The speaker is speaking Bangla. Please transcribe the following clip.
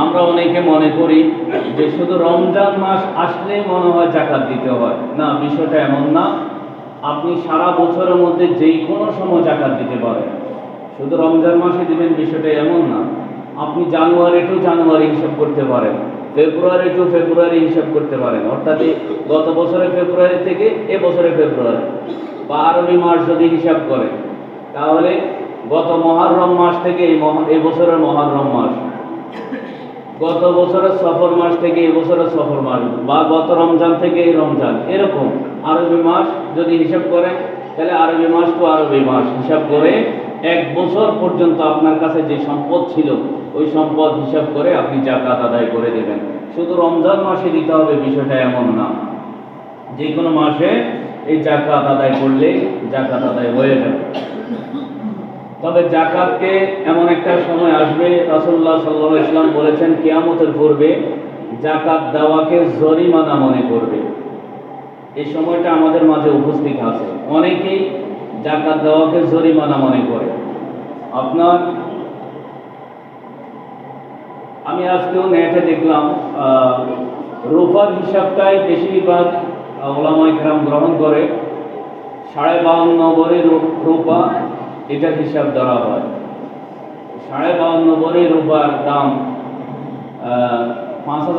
আমরা অনেকে মনে করি যে শুধু রমজান মাস আসলেই মনে হয় যাকাত দিতে হয়। না, বিষয়টা এমন না। আপনি সারা বছরের মধ্যে যেই কোনো সময় যাকাত দিতে পারেন, শুধু রমজান মাসে দিবেন বিষয়টা এমন না। আপনি জানুয়ারি টু জানুয়ারি হিসাব করতে পারেন, ফেব্রুয়ারি টু ফেব্রুয়ারি হিসাব করতে পারেন, অর্থাৎ গত বছরের ফেব্রুয়ারি থেকে এ বছরের ফেব্রুয়ারি, বা আরবি মাস যদি হিসাব করেন তাহলে গত মহারম মাস থেকে এই বছরের মহারম মাস, গত বছরের সফর মাস থেকে এই বছরের সফর মাস, বা গত রমজান থেকে এই রমজান, এরকম আরবি মাস যদি হিসাব করেন তাহলে আরবি মাস তো আরবি মাস হিসাব করে এক বছর পর্যন্ত আপনার কাছে যে সম্পদ ছিল ওই সম্পদ হিসাব করে আপনি যাকাত আদায় করে দেবেন। শুধু রমজান মাসে দিতে হবে বিষয়টা এমন না, যে কোনো মাসে এই যাকাত আদায় করলে যাকাত আদায় হয়ে যাবে। তবে যাকাতকে এমন একটা সময় আসবে, রাসূলুল্লাহ সাল্লাল্লাহু আলাইহি ওয়াসাল্লাম বলেছেন কিয়ামতের পূর্বে যাকাত দেওয়াকে জরিমানা মনে করবে। এই সময়টা আমাদের মাঝে উপস্থিত আছে। অনেকেই যাকাত দেওয়াকে জরিমানা মনে করে। আমি আজকেও নেটে দেখলাম রূপার হিসাবটাই বেশিরভাগ ওলামায়ে কেরাম গ্রহণ করে। 52.5 ভরি রূপা এটার হিসাব ধরা হয়। 52.5 ভরি রূপার দাম 5,000